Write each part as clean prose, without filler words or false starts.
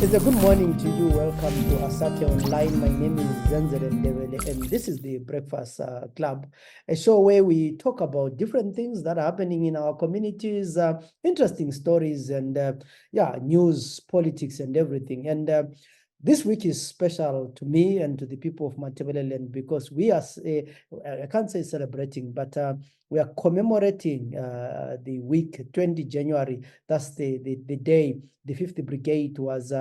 It's a good morning to you. Welcome to Asake Online. My name is Zenzele Ndebele, and this is the Breakfast Club, a show where we talk about different things that are happening in our communities, interesting stories, and news, politics, and everything. And this week is special to me and to the people of Matebeleland because we are, I can't say celebrating, but we are commemorating the week 20 January. That's the day the 5th Brigade was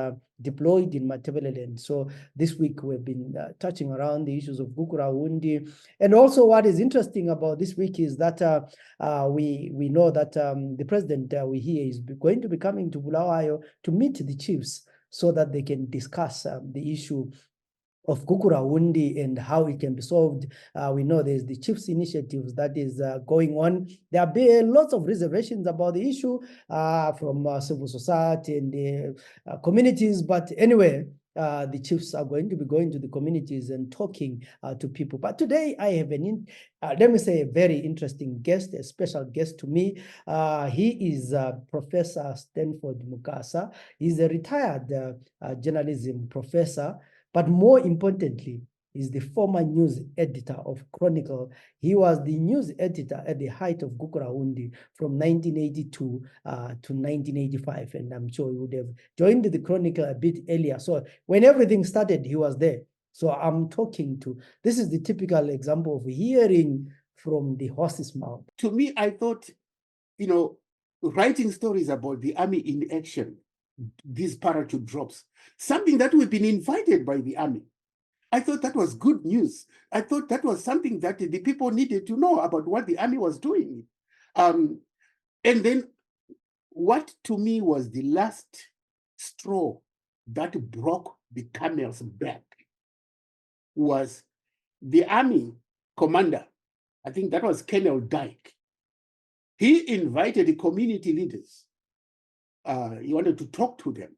deployed in Matebeleland. So this week we've been touching around the issues of Gukurahundi. And also what is interesting about this week is that we know that the president we hear is going to be coming to Bulawayo to meet the chiefs so that they can discuss the issue of Gukurahundi and how it can be solved. We know there's the chiefs initiatives that is going on. There have been lots of reservations about the issue from civil society and the communities. But anyway, the chiefs are going to be going to the communities and talking to people. But today I have let me say, a very interesting guest, a special guest to me. He is Professor Stanford Mukasa. He's a retired journalism professor, but more importantly, is the former news editor of Chronicle. He was the news editor at the height of Gukurahundi from 1982 to 1985. And I'm sure he would have joined the Chronicle a bit earlier. So when everything started, he was there. So I'm talking to, this is the typical example of hearing from the horse's mouth. To me, I thought, writing stories about the army in action, these parachute drops, something that we've been invited by the army. I thought that was good news. I thought that was something that the people needed to know about what the army was doing. And then what to me was the last straw that broke the camel's back was the army commander, I think that was Colonel Dyke. He invited the community leaders. He wanted to talk to them.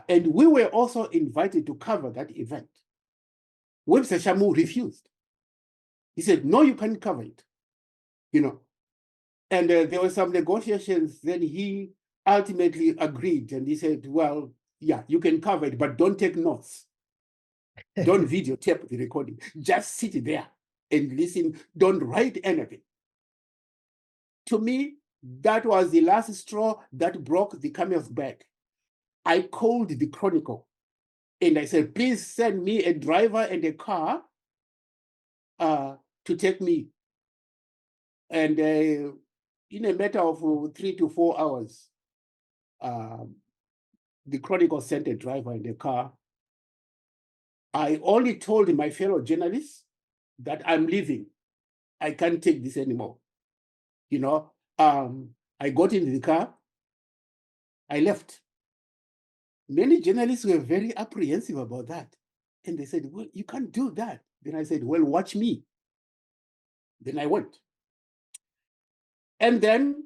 And we were also invited to cover that event. Webster Shamu refused. He said, no, you can't cover it. And there were some negotiations. Then he ultimately agreed. And he said, well, yeah, you can cover it, but don't take notes. Don't videotape the recording. Just sit there and listen. Don't write anything. To me, that was the last straw that broke the camel's back. I called the Chronicle and I said, please send me a driver and a car to take me. And in a matter of 3 to 4 hours, the Chronicle sent a driver and a car. I only told my fellow journalists that I'm leaving. I can't take this anymore. I got into the car. I left. Many journalists were very apprehensive about that. And they said, well, you can't do that. Then I said, well, watch me. Then I went. And then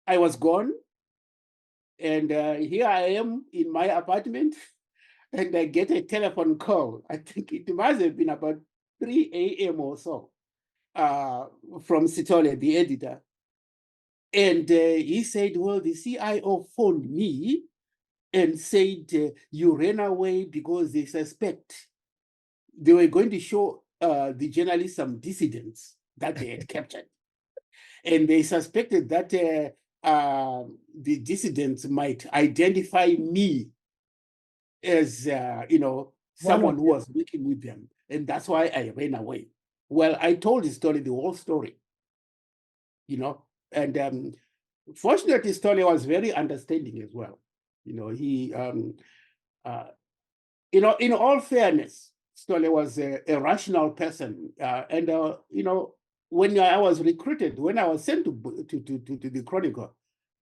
I was gone. And here I am in my apartment. And I get a telephone call. I think it must have been about 3 a.m. or so from Sitole, the editor. And he said, well, the CIO phoned me and said, you ran away because they suspect they were going to show the journalists some dissidents that they had captured. And they suspected that the dissidents might identify me as, someone who was working with them. And that's why I ran away. Well, I told the whole story, and fortunately, Stolle was very understanding as well. He, in all fairness, Stolle was a rational person. And when I was recruited, when I was sent to the Chronicle,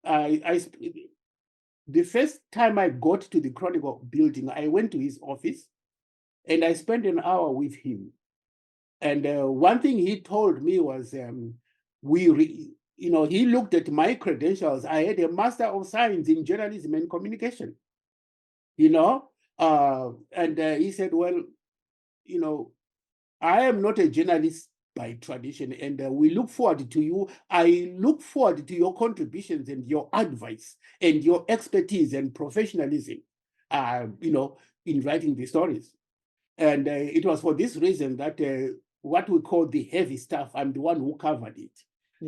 the first time I got to the Chronicle building, I went to his office and I spent an hour with him. And one thing he told me was, he looked at my credentials. I had a Master of Science in Journalism and Communication, and he said, well, I am not a journalist by tradition, and we look forward to you. I look forward to your contributions and your advice and your expertise and professionalism in writing the stories. And it was for this reason that what we call the heavy stuff, I'm the one who covered it.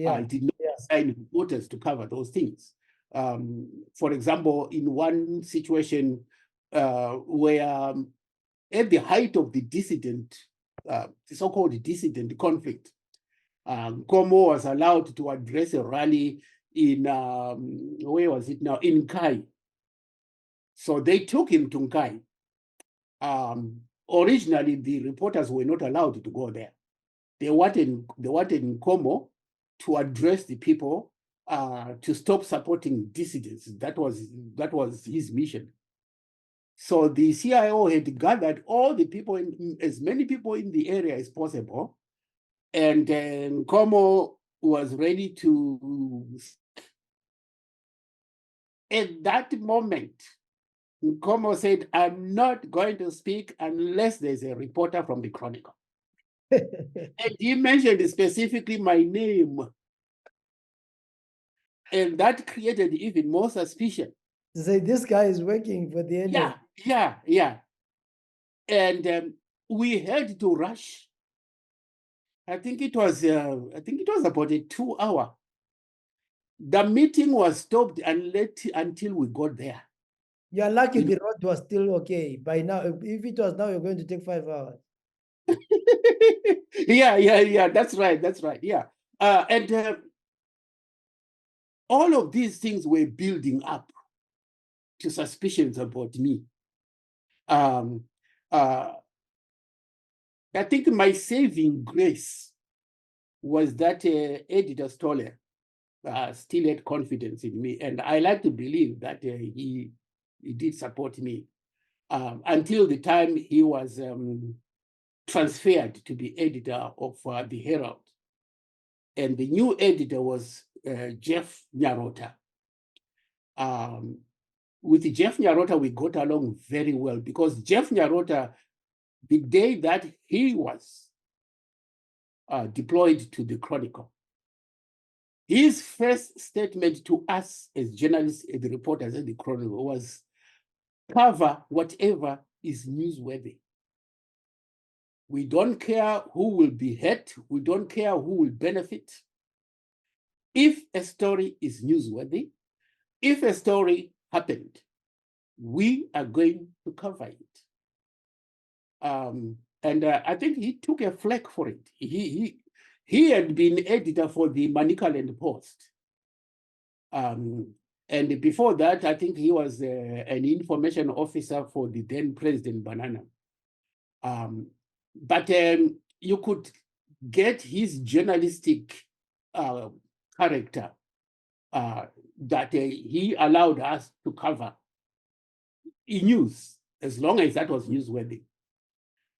I did not assign reporters to cover those things. For example, in one situation where at the height of the dissident, the so-called dissident conflict, Nkomo was allowed to address a rally in, where was it now? In Nkai. So they took him to Nkai. Originally, the reporters were not allowed to go there. They wanted Nkomo to address the people to stop supporting dissidents. That was his mission. So the CIO had gathered all the people, as many people in the area as possible, and Nkomo was ready to. At that moment, Nkomo said, "I'm not going to speak unless there's a reporter from the Chronicle." And he mentioned specifically my name. And that created even more suspicion. To say this guy is working for the enemy. Yeah. And we had to rush. I think it was about a 2-hour. The meeting was stopped and let until we got there. You're lucky the road was still okay. By now, if it was now, you're going to take 5 hours. Yeah. That's right. Yeah. And all of these things were building up to suspicions about me. I think my saving grace was that Editor Stoller still had confidence in me. And I like to believe that he did support me until the time he was transferred to be editor of the Herald. And the new editor was Jeff Nyarota. With Jeff Nyarota, we got along very well because Jeff Nyarota, the day that he was deployed to the Chronicle, his first statement to us as journalists and reporters at the Chronicle was, cover whatever is newsworthy. We don't care who will be hurt. We don't care who will benefit. If a story is newsworthy, if a story happened, we are going to cover it. And I think he took a flak for it. He had been editor for the Manicaland Post. And before that, I think he was an information officer for the then President Banana. But you could get his journalistic character that he allowed us to cover in news, as long as that was newsworthy.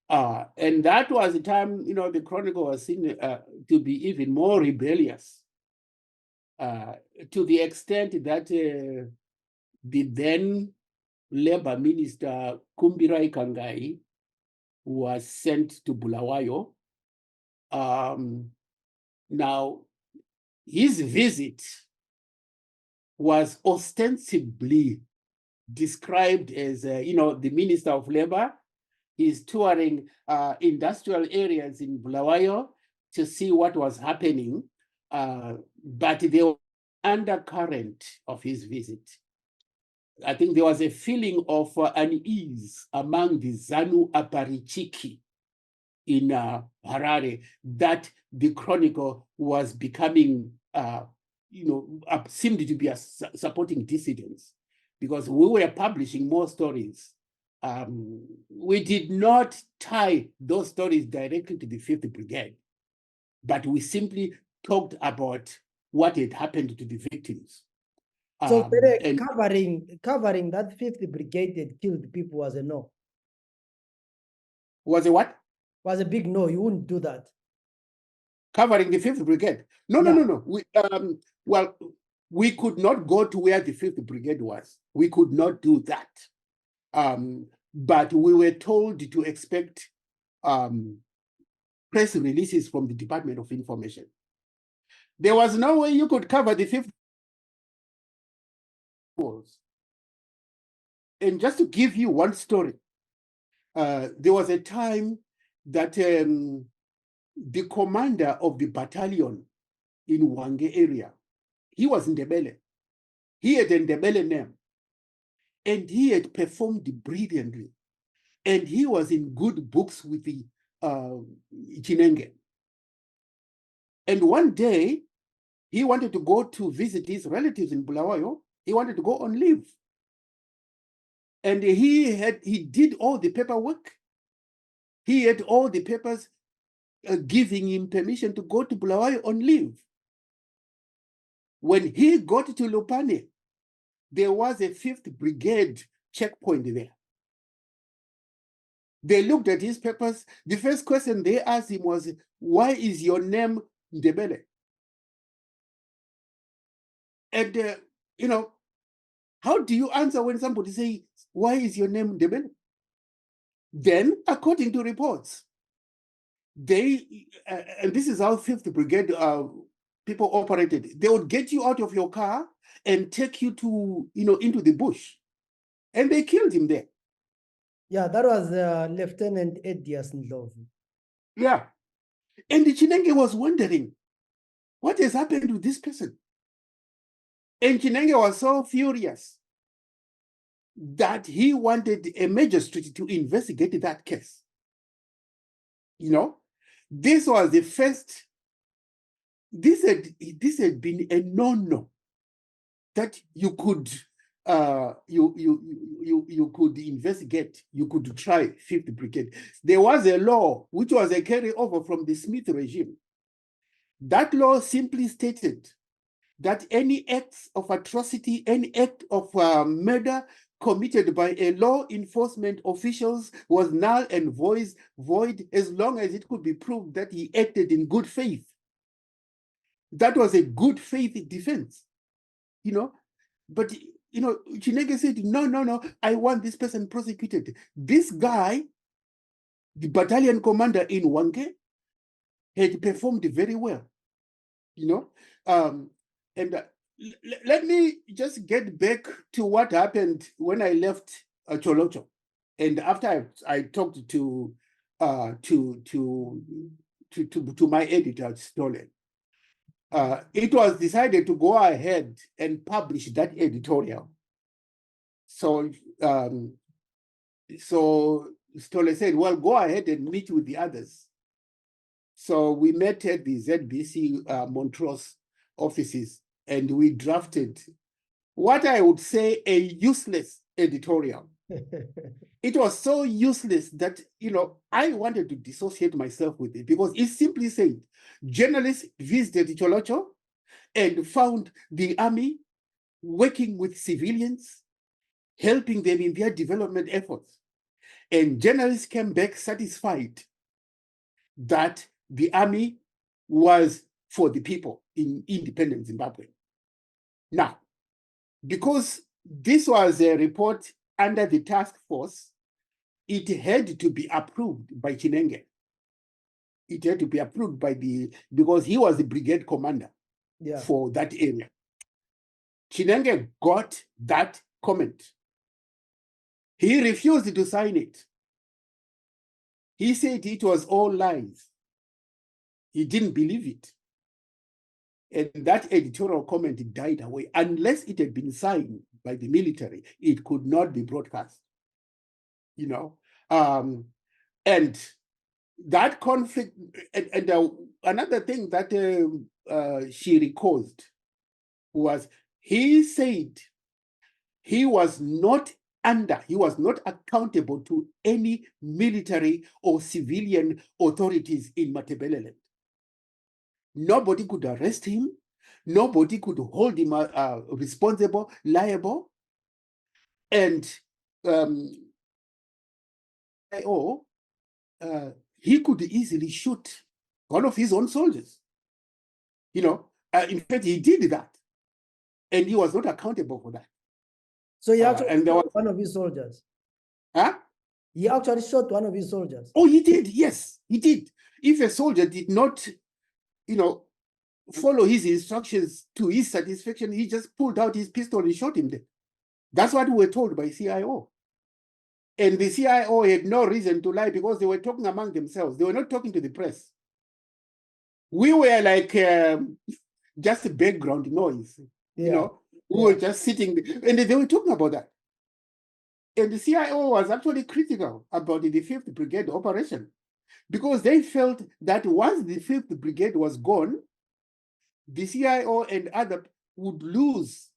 And that was the time, the Chronicle was seen to be even more rebellious, to the extent that the then Labor Minister Kumbirai Kangai was sent to Bulawayo. Now, his visit was ostensibly described as, the Minister of Labor. He's touring industrial areas in Bulawayo to see what was happening, but there was an undercurrent of his visit. I think there was a feeling of unease among the ZANU Aparichiki in Harare that the Chronicle was becoming, seemed to be supporting dissidents, because we were publishing more stories. We did not tie those stories directly to the 5th Brigade, but we simply talked about what had happened to the victims. So covering that 5th Brigade that killed people was a no. Was a what? Was a big no. You wouldn't do that. Covering the 5th Brigade? No. We could not go to where the 5th Brigade was. We could not do that. But we were told to expect press releases from the Department of Information. There was no way you could cover the 5th. And just to give you one story, there was a time that the commander of the battalion in Wange area, he was Ndebele. He had a Ndebele name, and he had performed brilliantly. And he was in good books with the Chinenge. And one day, he wanted to go to visit his relatives in Bulawayo. He wanted to go on leave. And he did all the paperwork. He had all the papers giving him permission to go to Bulawayo on leave. When he got to Lupane, there was a 5th Brigade checkpoint there. They looked at his papers. The first question they asked him was, "Why is your name Ndebele?" And, how do you answer when somebody says, "Why is your name Ndebele?" Then, according to reports, and this is how 5th Brigade people operated. They would get you out of your car and take you to, into the bush. And they killed him there. Yeah, that was Lieutenant Edias Ndlovu. Yeah. And the Chinenge was wondering, what has happened to this person? And Chinenge was so furious that he wanted a magistrate to investigate that case. This was the first, this had been a no-no that you could you could investigate, you could try 5th Brigade. There was a law which was a carryover from the Smith regime. That law simply stated that any acts of atrocity, any act of murder committed by a law enforcement officials was null and void as long as it could be proved that he acted in good faith. That was a good faith defense, But Chinenge said, no, I want this person prosecuted. This guy, the battalion commander in Wange, had performed very well, And let me just get back to what happened when I left Cholocho, and after I talked to my editor Stolen. It was decided to go ahead and publish that editorial. So Stolle said, well, go ahead and meet with the others. So we met at the ZBC Montrose offices, and we drafted what I would say a useless editorial. It was so useless that, I wanted to dissociate myself with it, because it simply said, journalists visited Cholocho and found the army working with civilians, helping them in their development efforts. And journalists came back satisfied that the army was for the people in independent Zimbabwe. Now, because this was a report under the task force, it had to be approved by Chinenge. It had to be approved by because he was the brigade commander for that area. Chinenge got that comment. He refused to sign it. He said it was all lies. He didn't believe it. And that editorial comment died away. Unless it had been signed by the military, it could not be broadcast. And that conflict, and another thing that she recalled was, he said he was not accountable to any military or civilian authorities in Matabeleland. Nobody could arrest him. Nobody could hold him responsible, liable. And he could easily shoot one of his own soldiers. In fact, he did that. And he was not accountable for that. So he actually shot one of his soldiers? Huh? He actually shot one of his soldiers? Oh, he did. Yes, he did. If a soldier did not, follow his instructions to his satisfaction, he just pulled out his pistol and shot him dead. That's what we were told by CIO. And the CIO had no reason to lie because they were talking among themselves. They were not talking to the press. We were like just background noise, we were just sitting there, and they were talking about that. And the CIO was actually critical about the 5th Brigade operation because they felt that once the 5th Brigade was gone, the CIO and other would lose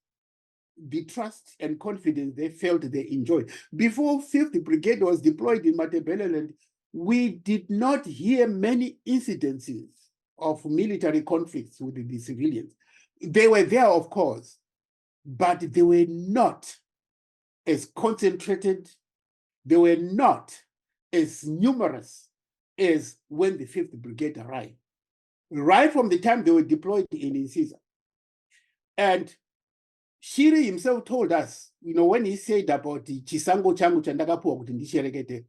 the trust and confidence they felt they enjoyed. Before 5th Brigade was deployed in Matabeleland, we did not hear many incidences of military conflicts with the civilians. They were there, of course, but they were not as concentrated, they were not as numerous as when the 5th Brigade arrived, right from the time they were deployed in Insisa. And Shiri himself told us, when he said about the chisango changu chandakapuwa kuti ndisherekete,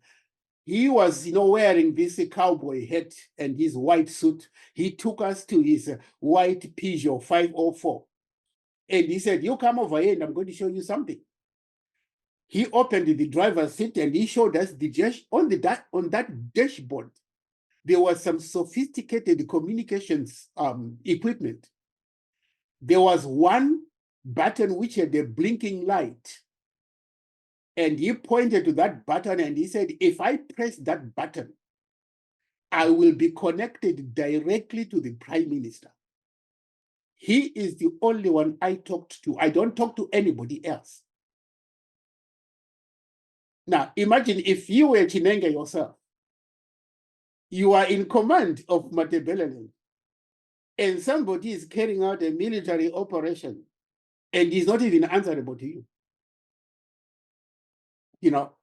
he was, wearing this cowboy hat and his white suit. He took us to his white Peugeot 504. And he said, you come over here and I'm going to show you something. He opened the driver's seat and he showed us on that dashboard. There was some sophisticated communications equipment. There was one button which had a blinking light. And he pointed to that button and he said, if I press that button, I will be connected directly to the Prime Minister. He is the only one I talked to. I don't talk to anybody else. Now, imagine if you were Chinenge yourself. You are in command of Matabeleland, and somebody is carrying out a military operation, and he's not even answerable to you.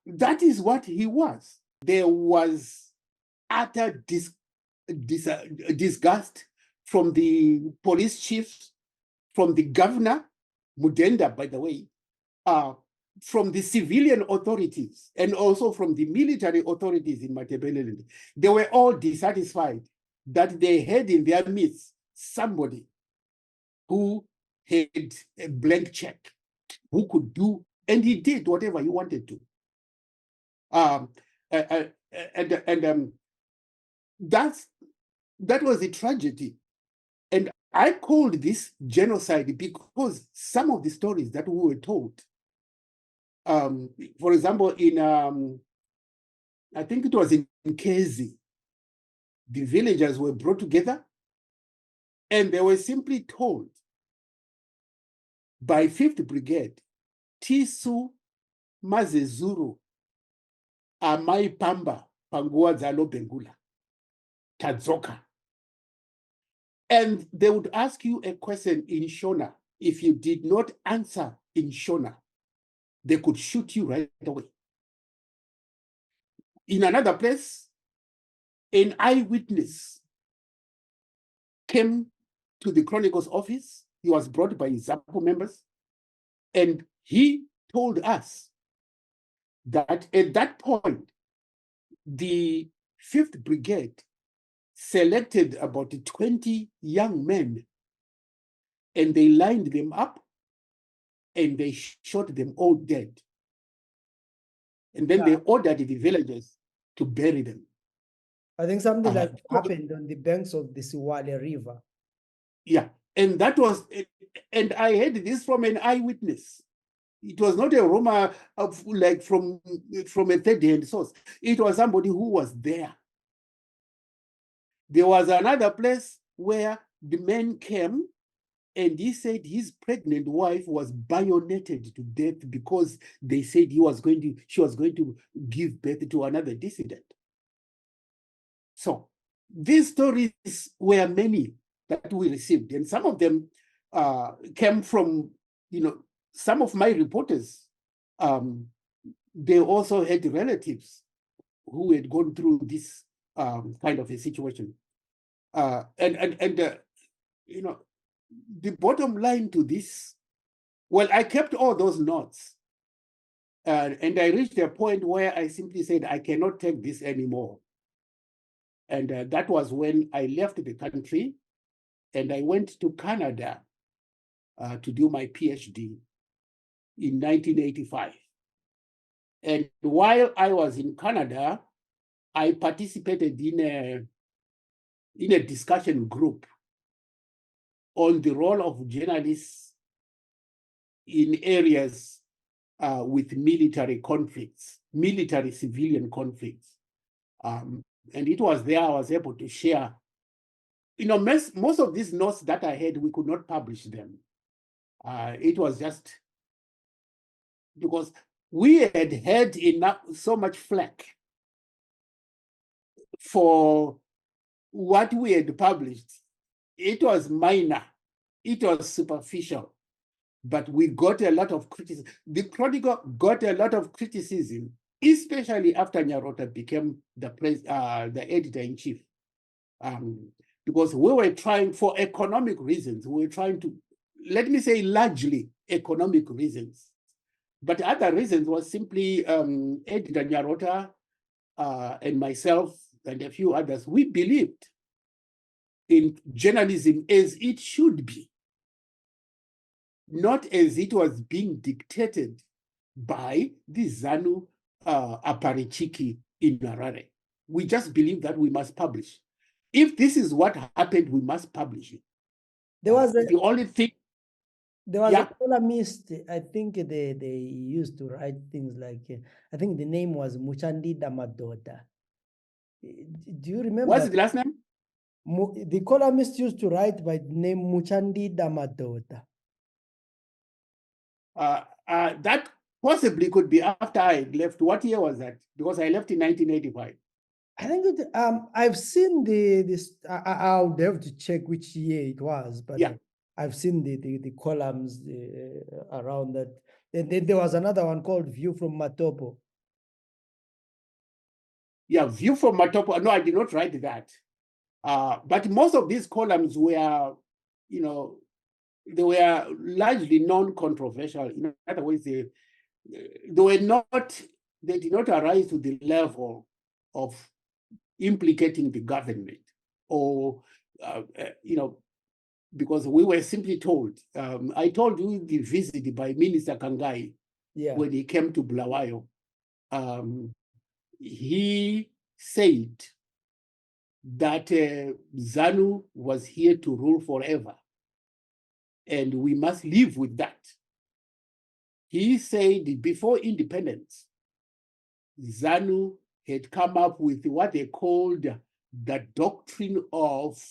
That is what he was. There was utter disgust from the police chiefs, from the governor, Mudenda, by the way, from the civilian authorities, and also from the military authorities in Matabeleland. They were all dissatisfied that they had in their midst somebody who had a blank check, who could do, and he did whatever he wanted to. That was a tragedy. And I called this genocide because some of the stories that we were told, for example, in I think it was in Kezi, the villagers were brought together and they were simply told by 5th Brigade, Tisu Mazezuru Amai Pamba Pangua Zalo Bengula Tadzoka. And they would ask you a question in Shona. If you did not answer in Shona, they could shoot you right away. In another place, an eyewitness came to the Chronicle's office. He was brought by his ZAPO members, and he told us that at that point, the 5th Brigade selected about 20 young men, and they lined them up, and they shot them all dead. And then they ordered the villagers to bury them. I think something like happened on the banks of the Siwale River. Yeah, and that was, and I heard this from an eyewitness. It was not a rumor of like from a third-hand source. It was somebody who was there. There was another place where the men came and he said his pregnant wife was bayoneted to death because they said she was going to give birth to another dissident. So these stories were many that we received, and some of them came from, some of my reporters. They also had relatives who had gone through this kind of a situation. The bottom line to this, well, I kept all those notes, and I reached a point where I simply said, I cannot take this anymore. And that was when I left the country and I went to Canada to do my PhD. in 1985. And while I was in Canada, I participated in a discussion group on the role of journalists in areas with military conflicts, military-civilian conflicts. And it was there I was able to share. Most of these notes that I had, we could not publish them. It was just because we had had so much flack for what we had published. It was minor, it was superficial, but we got a lot of criticism. The Chronicle got a lot of criticism, especially after Nyarota became the editor-in-chief. Because we were trying, for economic reasons, we were trying to, let me say largely economic reasons. But other reasons was simply Editor Nyarota and myself and a few others, we believed in journalism as it should be, not as it was being dictated by the ZANU aparichiki in Harare. We just believe that we must publish. If this is what happened, we must publish it. There was the only thing. There was a columnist, I think they used to write things like, I think the name was Muchandi Damadota. Do you remember? What's the last name? The columnist used to write by the name Muchandi Damadota. That possibly could be after I left. What year was that? Because I left in 1985. I think I've seen this. I would have to check which year it was, but yeah. I've seen the columns around that. Then there was another one called View from Matopo. Yeah, View from Matopo. No, I did not write that. But most of these columns were, they were largely non-controversial. In other words, they did not arise to the level of implicating the government or, because we were simply told. I told you the visit by Minister Kangai when he came to Bulawayo. He said that ZANU was here to rule forever, and we must live with that. He said before independence, ZANU had come up with what they called the doctrine of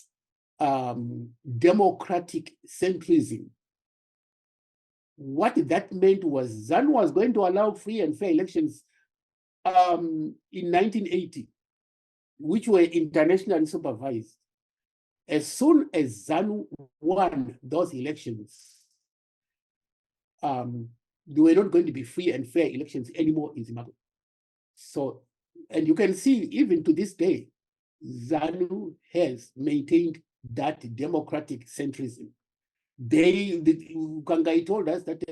democratic centrism. What that meant was ZANU was going to allow free and fair elections in 1980, which were internationally supervised. As soon as ZANU won those elections, there were not going to be free and fair elections anymore in Zimbabwe. So, and you can see even to this day, ZANU has maintained that democratic centrism. Kangai told us that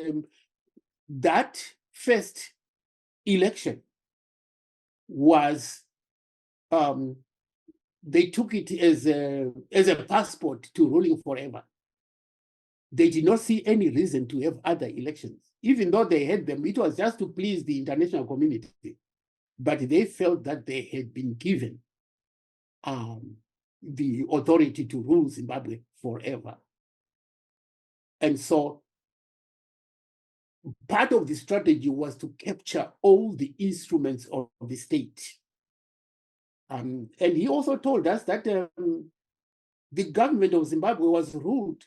that first election was, they took it as a passport to ruling forever. They did not see any reason to have other elections. Even though they had them, it was just to please the international community. But they felt that they had been given the authority to rule Zimbabwe forever. And so part of the strategy was to capture all the instruments of the state. And he also told us that the government of Zimbabwe was ruled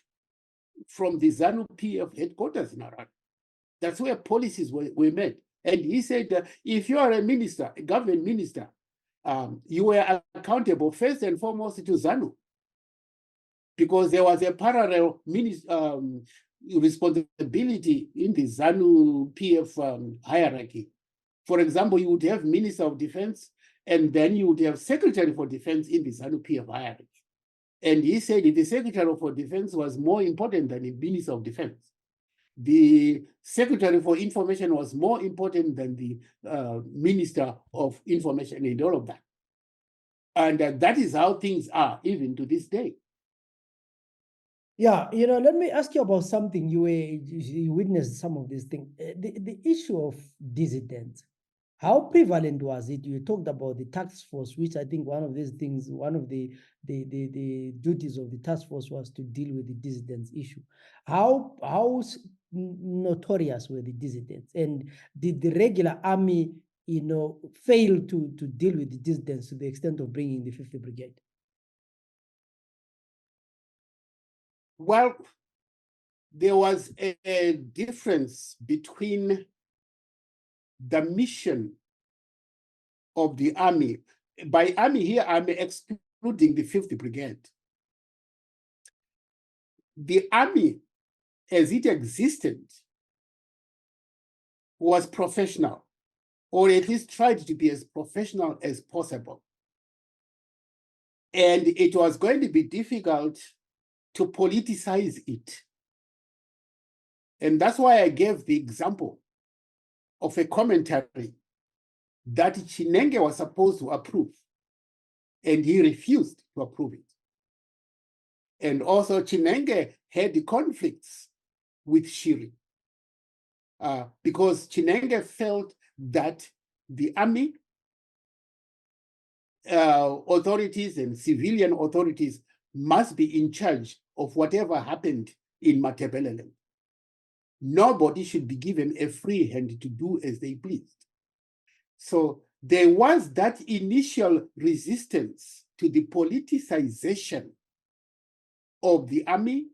from the ZANU PF headquarters in Harare. That's where policies were made. And he said, if you are a minister, a government minister, you were accountable first and foremost to ZANU, because there was a parallel responsibility in the ZANU PF hierarchy. For example, you would have Minister of Defense, and then you would have Secretary for Defense in the ZANU PF hierarchy. And he said the Secretary for Defense was more important than the Minister of Defense. The Secretary for Information was more important than the Minister of Information and all of that. And that is how things are even to this day. Yeah, let me ask you about something. You witnessed some of these things. The issue of dissidents, how prevalent was it? You talked about the task force, which I think one of these things, one of the duties of the task force was to deal with the dissidents issue. How notorious were the dissidents, and did the regular army, fail to deal with the dissidents to the extent of bringing the 50th Brigade? Well, there was a difference between the mission of the army. By army here, I'm excluding the 5th Brigade. The army, as it existed, was professional, or at least tried to be as professional as possible. And it was going to be difficult to politicize it. And that's why I gave the example of a commentary that Chinenge was supposed to approve, and he refused to approve it. And also Chinenge had the conflicts with Shiri because Chinenge felt that the army authorities and civilian authorities must be in charge of whatever happened in Matabeleland. Nobody should be given a free hand to do as they pleased. So there was that initial resistance to the politicization of the army,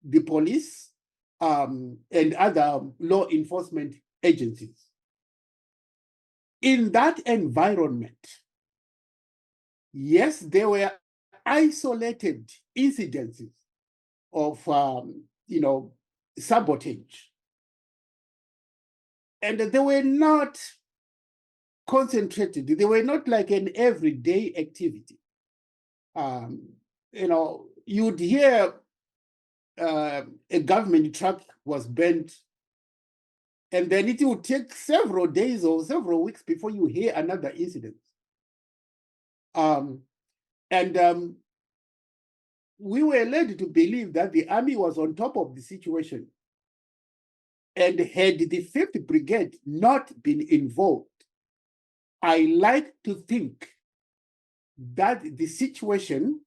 the police, and other law enforcement agencies. In that environment, yes, there were isolated incidences of, sabotage. And they were not concentrated. They were not like an everyday activity. You'd hear a government truck was burnt, and then it would take several days or several weeks before you hear another incident. We were led to believe that the army was on top of the situation. And had the 5th Brigade not been involved, I like to think that the situation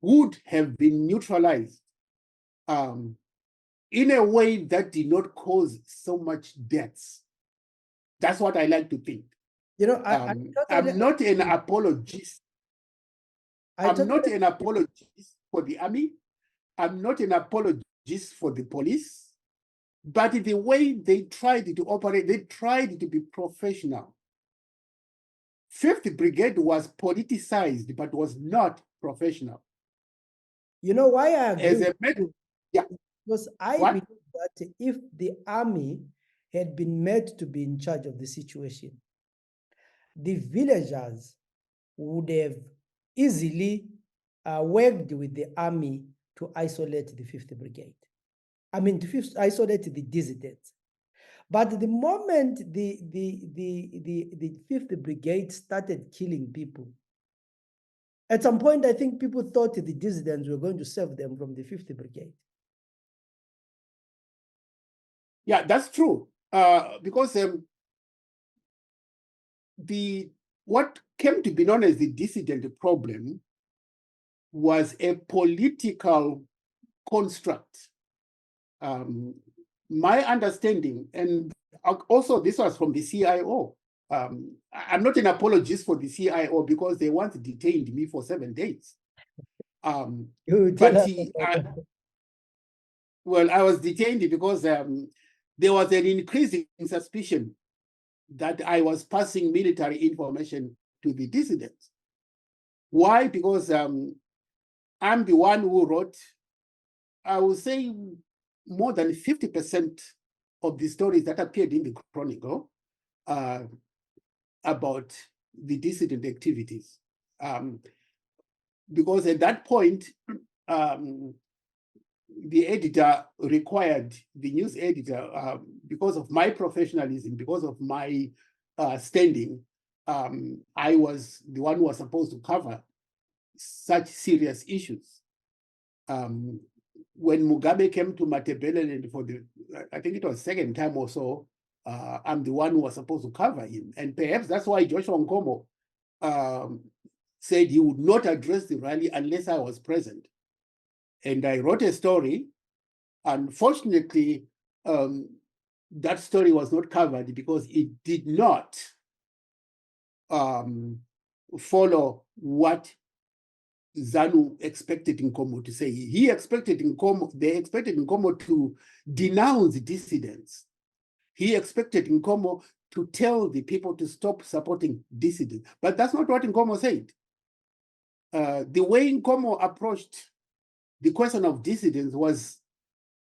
would have been neutralized in a way that did not cause so much deaths. That's what I like to think. I'm not an apologist. I'm not an apologist for the army. I'm not an apologist for the police. But the way they tried to operate, they tried to be professional. 5th Brigade was politicized, but was not professional. You know why I agree? As a matter, yeah. Because I believe that if the army had been made to be in charge of the situation, the villagers would have easily worked with the army to isolate the 5th Brigade. I mean, to isolate the dissidents. But the moment the 5th Brigade started killing people, at some point, I think people thought the dissidents were going to save them from the 5th Brigade. Yeah, that's true. Because what came to be known as the dissident problem was a political construct. My understanding, and also this was from the CIO. I'm not an apologist for the CIO because they once detained me for 7 days. Well, I was detained because there was an increasing suspicion that I was passing military information to the dissidents. Why? Because I'm the one who wrote, I would say, more than 50% of the stories that appeared in the Chronicle about the dissident activities. Because at that point, the editor required, the news editor, because of my professionalism, because of my standing, I was the one who was supposed to cover such serious issues. when Mugabe came to Matabeleland for I think it was second time or so, I'm the one who was supposed to cover him. And perhaps that's why Joshua Nkomo said he would not address the rally unless I was present. And I wrote a story. Unfortunately, that story was not covered because it did not follow what ZANU expected Nkomo to say. They expected Nkomo to denounce dissidents. He expected Nkomo to tell the people to stop supporting dissidents. But that's not what Nkomo said. The way Nkomo approached the question of dissidents was,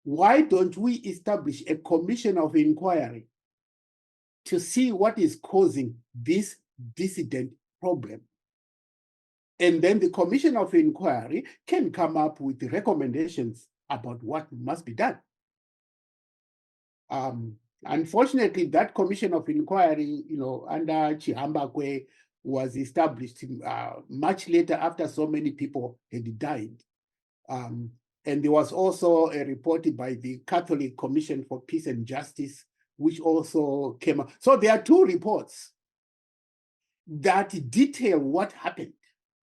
why don't we establish a commission of inquiry to see what is causing this dissident problem? And then the commission of inquiry can come up with recommendations about what must be done. Unfortunately, that commission of inquiry, under Chihambakwe, was established much later after so many people had died. And there was also a report by the Catholic Commission for Peace and Justice, which also came up. So there are two reports that detail what happened.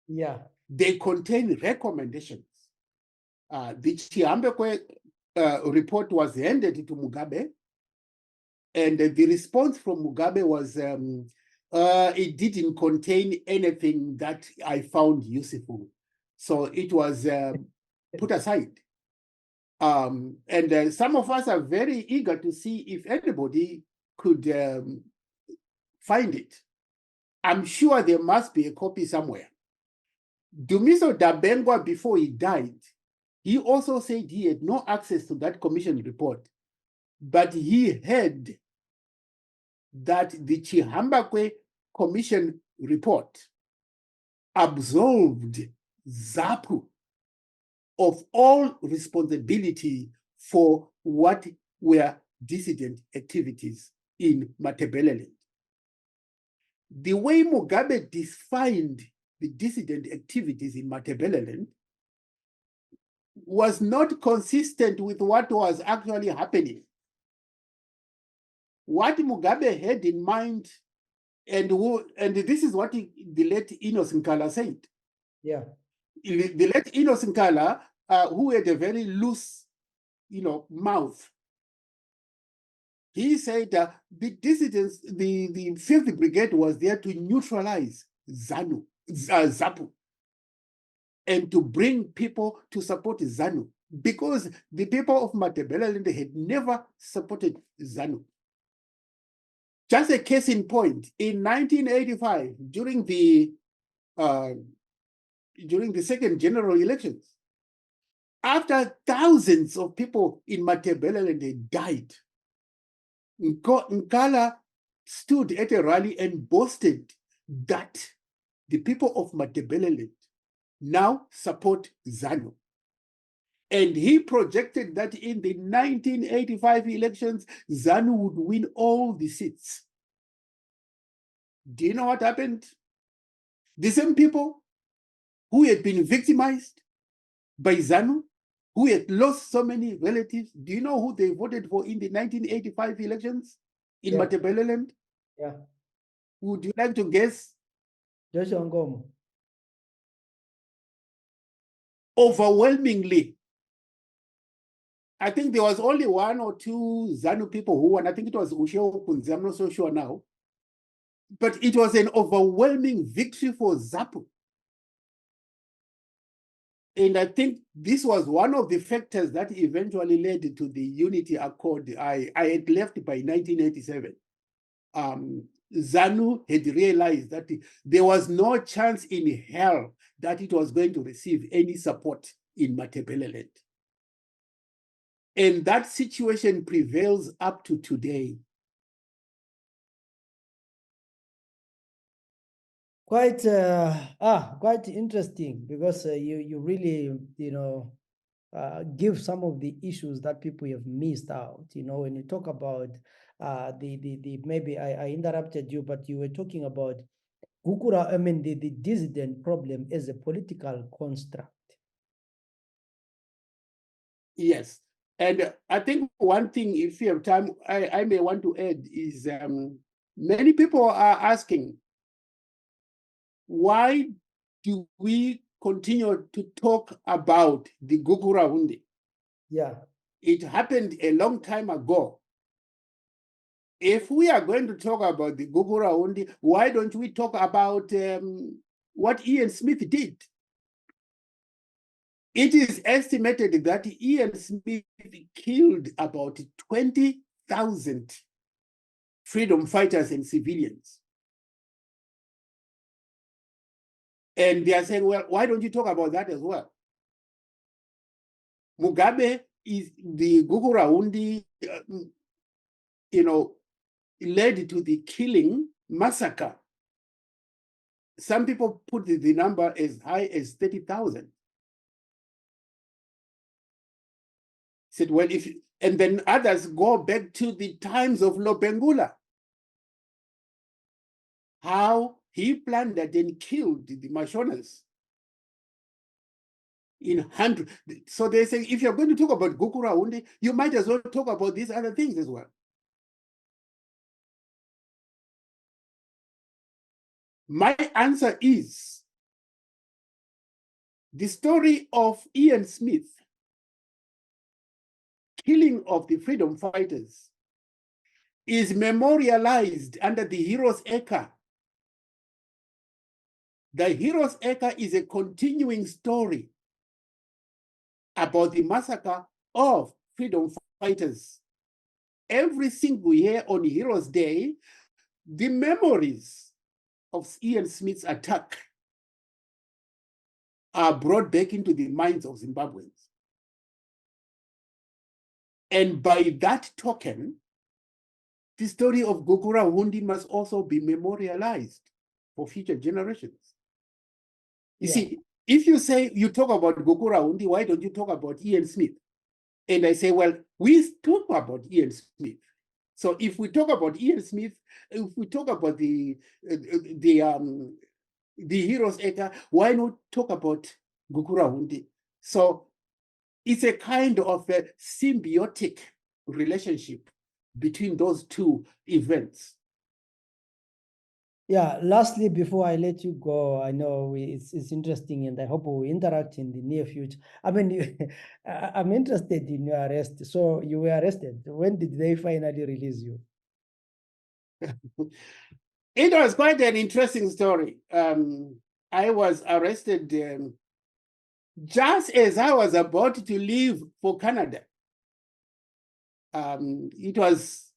Yeah. They contain recommendations. The Chihambakwe report was handed to Mugabe, and the response from Mugabe was, it didn't contain anything that I found useful. So it was put aside. And some of us are very eager to see if anybody could find it. I'm sure there must be a copy somewhere. Dumiso Dabengwa, before he died, he also said he had no access to that commission report, but he heard that the Chihambakwe Commission report absolved ZAPU of all responsibility for what were dissident activities in Matabeleland. The way Mugabe defined the dissident activities in Matabeleland was not consistent with what was actually happening. What Mugabe had in mind, and this is what the late Enos Nkala said. Yeah. The late Enos Nkala, who had a very loose, mouth, he said the dissidents, the 5th Brigade was there to neutralize ZAPU, and to bring people to support ZANU, because the people of Matabeleland had never supported ZANU. Just a case in point, in 1985, during the second general elections, after thousands of people in Matabeleland had died, Nkala stood at a rally and boasted that the people of Matabeleland now support ZANU. And he projected that in the 1985 elections, ZANU would win all the seats. Do you know what happened? The same people who had been victimized by ZANU, who had lost so many relatives, do you know who they voted for in the 1985 elections in Matabeleland? Yeah. Would you like to guess? Joshua Nkomo. Overwhelmingly. I think there was only 1 or 2 ZANU people who won. I think it was Usheo Kunzi, I'm not so sure now. But it was an overwhelming victory for ZAPU. And I think this was one of the factors that eventually led to the Unity Accord. I had left by 1987. ZANU had realized that there was no chance in hell that it was going to receive any support in Matabeleland. And that situation prevails up to today. Quite interesting, because you really give some of the issues that people have missed out. When you talk about the maybe I interrupted you, but you were talking about the dissident problem as a political construct. Yes. And I think one thing, if you have time, I may want to add is many people are asking, why do we continue to talk about the Gukurahundi? Yeah. It happened a long time ago. If we are going to talk about the Gukurahundi, why don't we talk about what Ian Smith did? It is estimated that Ian Smith killed about 20,000 freedom fighters and civilians. And they are saying, well, why don't you talk about that as well? Mugabe is the Gukurahundi, led to the killing massacre. Some people put the number as high as 30,000. Said, well, and then others go back to the times of Lobengula, how he plundered and killed the Mashonas in hundreds. So they say, if you're going to talk about Gukurahundi, you might as well talk about these other things as well. My answer is the story of Ian Smith, killing of the freedom fighters, is memorialized under the Heroes' Acre. The Heroes' Acre is a continuing story about the massacre of freedom fighters. Every single year on Heroes' Day, the memories of Ian Smith's attack are brought back into the minds of Zimbabweans. And by that token, the story of Gukurahundi must also be memorialized for future generations. You see, if you say you talk about Gukurahundi, why don't you talk about Ian Smith? And I say, well, we talk about Ian Smith. So if we talk about Ian Smith, if we talk about the Heroes' Acre, why not talk about Gukurahundi? So it's a kind of a symbiotic relationship between those two events. Yeah, lastly, before I let you go, I know it's interesting and I hope we'll interact in the near future. I mean, I'm interested in your arrest. So you were arrested. When did they finally release you? It was quite an interesting story. I was arrested just as I was about to leave for Canada. It was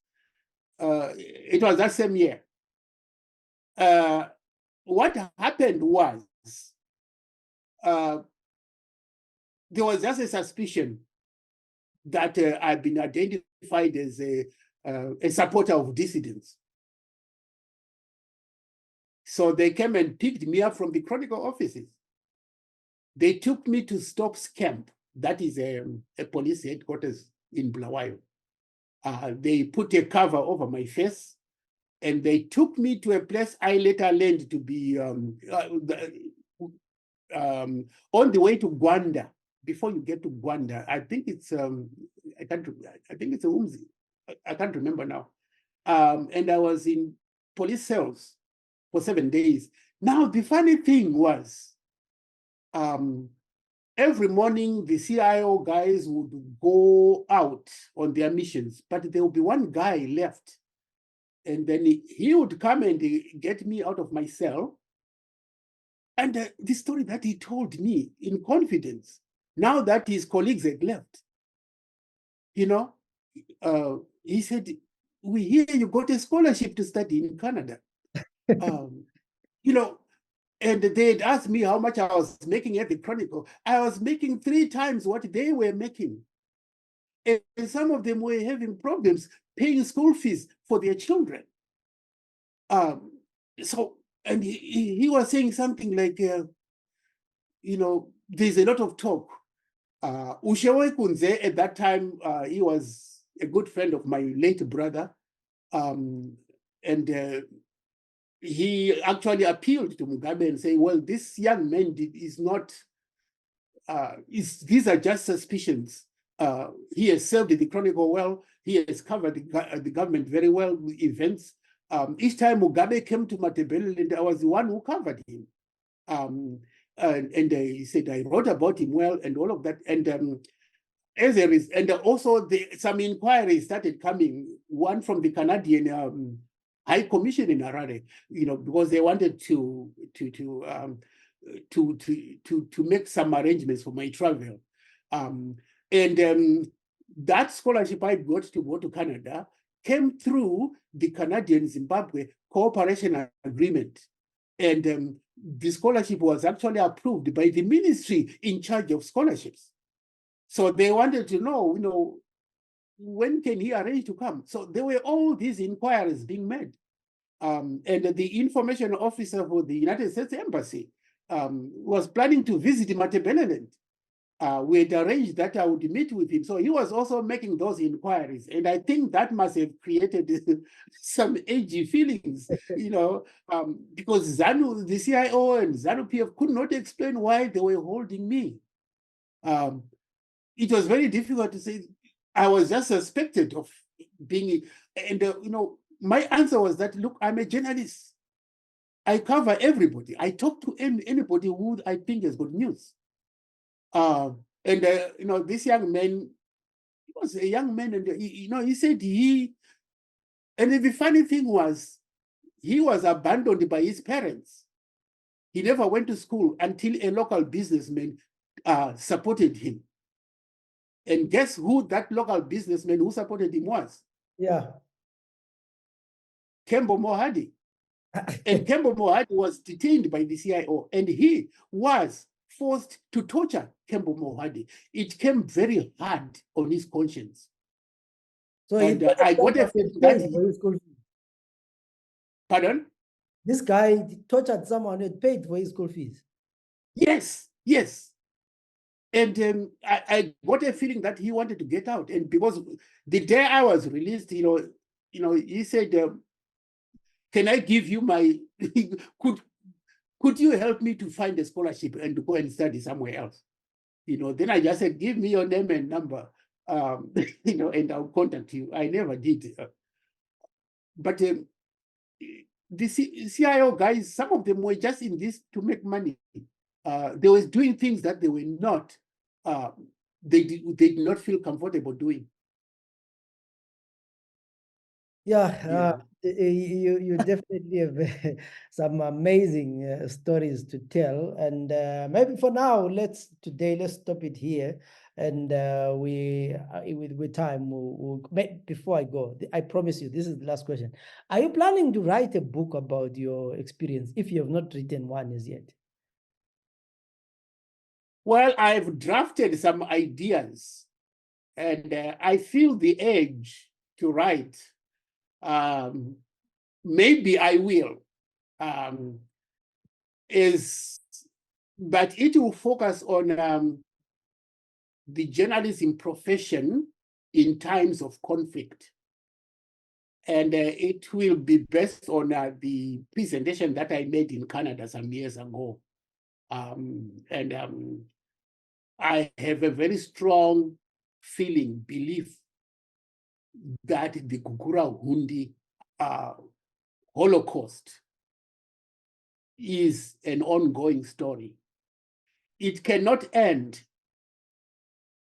that same year. What happened was there was just a suspicion that I'd been identified as a supporter of dissidents. So they came and picked me up from the Chronicle offices. They took me to Stokes Camp. That is a police headquarters in Bulawayo. They put a cover over my face, and they took me to a place I later learned to be on the way to Gwanda. Before you get to Gwanda, I think it's I think it's a Umzi. I can't remember now. And I was in police cells for 7 days. Now the funny thing was, every morning the CIO guys would go out on their missions, but there would be one guy left. And then he would come and get me out of my cell. And the story that he told me in confidence, now that his colleagues had left, he said, we hear you got a scholarship to study in Canada. And they'd asked me how much I was making at the Chronicle. I was making 3 times what they were making. And some of them were having problems paying school fees for their children. And he was saying something like, there's a lot of talk. Ushewe Kunze, at that time, he was a good friend of my late brother. And he actually appealed to Mugabe and said, well, this young man is not, these are just suspicions. He has served the Chronicle well. He has covered the government very well with events. Each time Mugabe came to Matabeleland, I was the one who covered him. And he said, I wrote about him well and all of that. And as there is, and also some inquiries started coming, one from the Canadian High Commission in Harare, because they wanted to make some arrangements for my travel. That scholarship I got to go to Canada came through the Canadian-Zimbabwe Cooperation Agreement. And the scholarship was actually approved by the ministry in charge of scholarships. So they wanted to know, when can he arrange to come? So there were all these inquiries being made. And the information officer for the United States Embassy was planning to visit Matabeleland. We had arranged that I would meet with him. So he was also making those inquiries. And I think that must have created some edgy feelings, because ZANU, the CIO and ZANU-PF could not explain why they were holding me. It was very difficult to say. I was just suspected of being, and my answer was that, look, I'm a journalist. I cover everybody. I talk to anybody who I think has got news. This young man, he was a young man, and he said and the funny thing was, he was abandoned by his parents. He never went to school until a local businessman supported him. And guess who that local businessman who supported him was? Yeah. Kembo Mohadi. And Kembo Mohadi was detained by the CIO, and he was forced to torture Kembo Mohadi. It came very hard on his conscience. So I got a feeling that Pardon? This guy tortured someone who paid for his school fees. Yes, yes. And I got a feeling that he wanted to get out. And because the day I was released, he said, can I give you my, could you help me to find a scholarship and to go and study somewhere else? Then I just said, give me your name and number, and I'll contact you. I never did. But the CIO guys, some of them were just in this to make money. They were doing things that they were not, they did not feel comfortable doing. Yeah, you definitely have some amazing stories to tell. And maybe for now, let's stop it here. And with time, before I go, I promise you, this is the last question. Are you planning to write a book about your experience if you have not written one as yet? Well, I've drafted some ideas, and I feel the urge to write. Maybe I will. But it will focus on the journalism profession in times of conflict. And it will be based on the presentation that I made in Canada some years ago. I have a very strong belief that the Gukurahundi Holocaust is an ongoing story. It cannot end,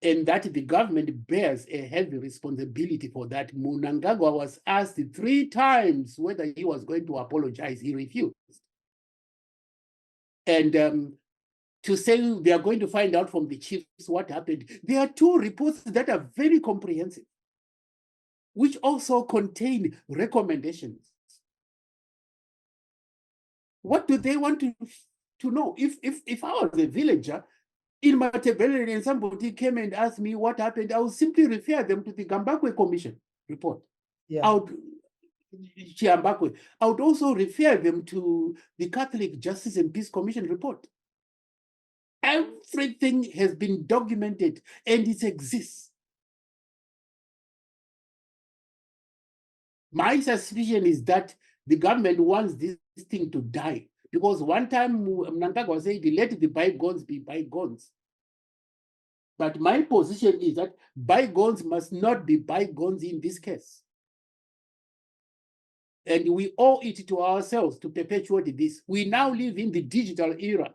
and that the government bears a heavy responsibility for that. Mnangagwa was asked 3 times whether he was going to apologize. He refused. And to say they are going to find out from the chiefs what happened. There are 2 reports that are very comprehensive, which also contain recommendations. What do they want to know? If I was a villager in Matabeleland and somebody came and asked me what happened, I would simply refer them to the Gambakwe Commission report. Yeah. I would also refer them to the Catholic Justice and Peace Commission report. Everything has been documented and it exists. My suspicion is that the government wants this thing to die, because one time Mnangagwa said, let the bygones be bygones. But my position is that bygones must not be bygones in this case. And we owe it to ourselves to perpetuate this. We now live in the digital era.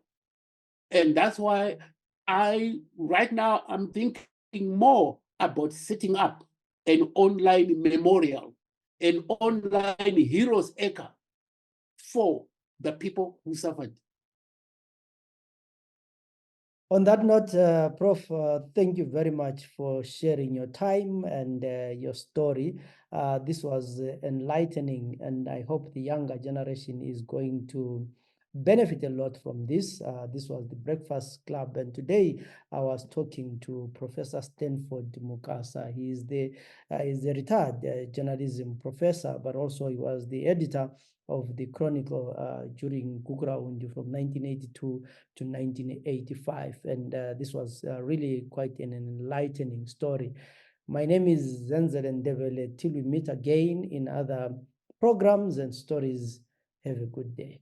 And that's why right now, I'm thinking more about setting up an online memorial, an online heroes acre for the people who suffered. On that note, Prof, thank you very much for sharing your time and your story. This was enlightening, and I hope the younger generation is going to benefit a lot from this. This was the Breakfast Club, and today I was talking to Professor Stanford Mukasa. He is the retired journalism professor, but also he was the editor of the Chronicle during Gukurahundi from 1982 to 1985. And this was really quite an enlightening story. My name is Zenzele Ndebele. Till we meet again in other programs and stories, have a good day.